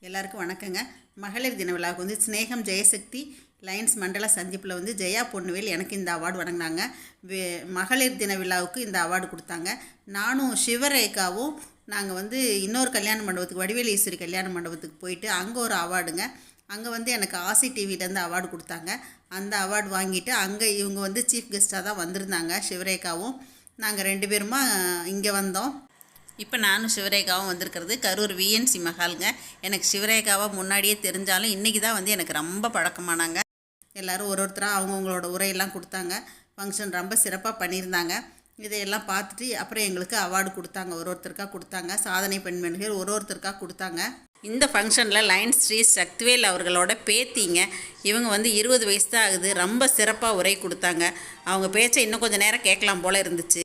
எல்லாருக்கும் வணக்கங்க. மகளிர் தின விழாவுக்கு வந்து ஸ்னேகம் ஜெயசக்தி லயன்ஸ் மண்டல சந்திப்பில் வந்து ஜெயா பொன்னுவேல் எனக்கு இந்த அவார்டு வழங்கினாங்க. மகளிர் தின விழாவுக்கு இந்த அவார்டு கொடுத்தாங்க. நானும் சிவரேகாவும் நாங்கள் வந்து இன்னொரு கல்யாண மண்டபத்துக்கு வடிவேலு ஈஸ்வரி கல்யாண மண்டபத்துக்கு போயிட்டு அங்கே ஒரு அவார்டுங்க. அங்கே வந்து எனக்கு ஆசி டிவிலேருந்து அவார்டு கொடுத்தாங்க. அந்த அவார்டு வாங்கிட்டு அங்கே இவங்க வந்து சீஃப் கெஸ்ட்டாக தான் வந்திருந்தாங்க. சிவரேகாவும் நாங்கள் 2 பேருமா இங்கே வந்தோம். இப்போ நானும் சிவரேகாவும் வந்திருக்கிறது கரூர் விஎன்சி மஹாலுங்க. எனக்கு சிவரேகாவை முன்னாடியே தெரிஞ்சாலும் இன்றைக்கி தான் வந்து எனக்கு ரொம்ப பழக்கமானாங்க. எல்லோரும் ஒருத்தராக அவங்கவுங்களோட உரையெல்லாம் கொடுத்தாங்க. ஃபங்க்ஷன் ரொம்ப சிறப்பாக பண்ணியிருந்தாங்க. இதையெல்லாம் பார்த்துட்டு அப்புறம் எங்களுக்கு அவார்டு கொடுத்தாங்க. ஒருத்தருக்காக கொடுத்தாங்க. சாதனை பெண்மணிகள் ஒருத்தருக்காக கொடுத்தாங்க. இந்த ஃபங்க்ஷனில் லயன்ஸ் ஸ்ரீ சக்திவேல் அவர்களோட பேத்திங்க. இவங்க வந்து 20 வயசு தான் ஆகுது. ரொம்ப சிறப்பாக உரை கொடுத்தாங்க. அவங்க பேச்சை இன்னும் கொஞ்சம் நேரம் கேட்கலாம் போல் இருந்துச்சு.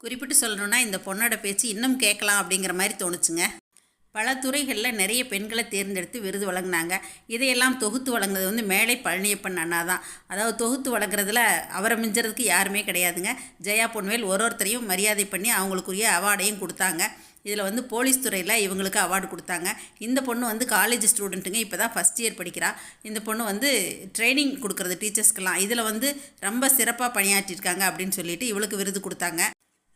குறிப்பிட்டு சொல்லணுன்னா இந்த பொண்ணோட பேச்சு இன்னும் கேட்கலாம் அப்படிங்கிற மாதிரி தோணுச்சுங்க. பல துறைகளில் நிறைய பெண்களை தேர்ந்தெடுத்து விருது வழங்கினாங்க. இதையெல்லாம் தொகுத்து வழங்குறது வந்து மேலை பழனியப்பன் அண்ணா தான். அதாவது தொகுத்து வழங்குறதுல அவரை மிஞ்சுறதுக்கு யாருமே கிடையாதுங்க. ஜெயா பொன்னுவேல் ஒருத்தரையும் மரியாதை பண்ணி அவங்களுக்குரிய அவார்டையும் கொடுத்தாங்க. இதில் வந்து போலீஸ் துறையில் இவங்களுக்கு அவார்டு கொடுத்தாங்க. இந்த பொண்ணு வந்து காலேஜ் ஸ்டூடெண்ட்டுங்க. இப்போ தான் ஃபஸ்ட் இயர் படிக்கிறா. இந்த பொண்ணு வந்து ட்ரைனிங் கொடுக்குறது டீச்சர்ஸ்க்கெல்லாம். இதில் வந்து ரொம்ப சிறப்பாக பணியாற்றிருக்காங்க அப்படின்னு சொல்லிட்டு இவளுக்கு விருது கொடுத்தாங்க.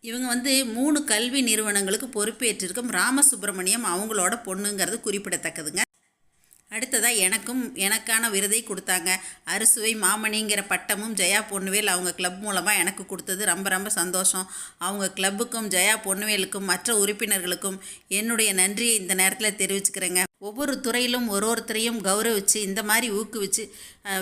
இவங்க வந்து 3 கல்வி நிறுவனங்களுக்கு பொறுப்பேற்றிருக்கும் ராமசுப்ரமணியம் அவங்களோட பொண்ணுங்கிறது குறிப்பிடத்தக்கதுங்க. அடுத்ததாக எனக்கான விருதை கொடுத்தாங்க. அறுசுவை மாமணிங்கிற பட்டமும் ஜெயா பொன்னுவேல் அவங்க கிளப் மூலமாக எனக்கு கொடுத்தது ரொம்ப சந்தோஷம். அவங்க கிளப்புக்கும் ஜெயா பொன்னுவேலுக்கும் மற்ற உறுப்பினர்களுக்கும் என்னுடைய நன்றியை இந்த நேரத்தில் தெரிவிச்சுக்கிறேங்க. ஒவ்வொரு துறையிலும் ஒருத்தரையும் கௌரவிச்சு இந்த மாதிரி ஊக்குவிச்சு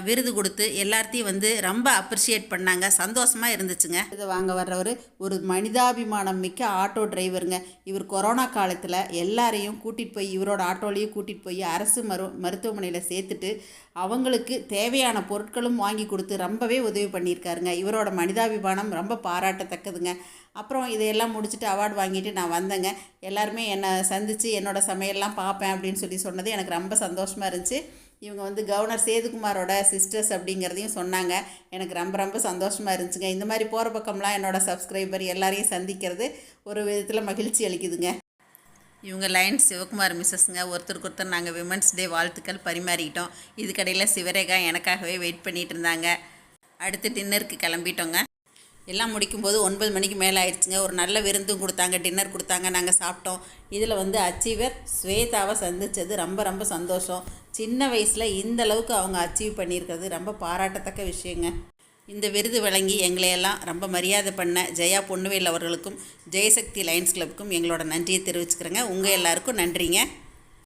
விருது கொடுத்து எல்லாத்தையும் வந்து ரொம்ப அப்ரிஷியேட் பண்ணாங்க. சந்தோஷமாக இருந்துச்சுங்க. இதை வாங்க வர்றவர் ஒரு மனிதாபிமானம் மிக்க ஆட்டோ டிரைவருங்க. இவர் கொரோனா காலத்தில் எல்லாரையும் கூட்டிகிட்டு போய் இவரோட ஆட்டோலையும் கூட்டிகிட்டு போய் அரசு மருத்துவமனையில் சேர்த்துட்டு அவங்களுக்கு தேவையான பொருட்களும் வாங்கி கொடுத்து ரொம்பவே உதவி பண்ணியிருக்காருங்க. இவரோட மனிதாபிமானம் ரொம்ப பாராட்டத்தக்கதுங்க. அப்புறம் இதையெல்லாம் முடிச்சுட்டு அவார்டு வாங்கிட்டு நான் வந்தேங்க. எல்லாருமே என்னை சந்தித்து என்னோடய சமையல்லாம் பார்ப்பேன் அப்படின்னு சொன்னது எனக்கு ரொம்ப சந்தோஷமாக இருந்துச்சு. இவங்க வந்து கவர்னர் சேதுகுமாரோட சிஸ்டர்ஸ் அப்படிங்கிறதையும் சொன்னாங்க. எனக்கு ரொம்ப சந்தோஷமாக இருந்துச்சுங்க. இந்த மாதிரி போகிற பக்கம்லாம் என்னோடய சப்ஸ்கிரைபர் எல்லாரையும் சந்திக்கிறது ஒரு விதத்தில் மகிழ்ச்சி அளிக்குதுங்க. இவங்க லயன்ஸ் சிவகுமார் மிஸ்ஸஸ்ங்க. ஒருத்தர் நாங்கள் விமன்ஸ் டே வாழ்த்துக்கள் பரிமாறிக்கிட்டோம். இதுக்கடையில் சிவரேகா எனக்காகவே வெயிட் பண்ணிகிட்டு இருந்தாங்க. அடுத்து டின்னருக்கு கிளம்பிட்டோங்க. எல்லாம் முடிக்கும்போது 9 மணிக்கு மேலே ஆயிடுச்சுங்க. ஒரு நல்ல விருந்தும் கொடுத்தாங்க, டின்னர் கொடுத்தாங்க, நாங்கள் சாப்பிட்டோம். இதில் வந்து அச்சீவர் ஸ்வேதாவை சந்தித்தது ரொம்ப சந்தோஷம். சின்ன வயசில் இந்த அளவுக்கு அவங்க அச்சீவ் பண்ணியிருக்கிறது ரொம்ப பாராட்டத்தக்க விஷயங்க. இந்த விருது வழங்கி எங்களையெல்லாம் ரொம்ப மரியாதை பண்ண ஜெயா பொன்னுவேல் அவர்களுக்கும் ஜெயசக்தி லயன்ஸ் கிளப்புக்கும் எங்களோட நன்றியை தெரிவிச்சுக்கிறேங்க. உங்கள் எல்லாருக்கும் நன்றிங்க.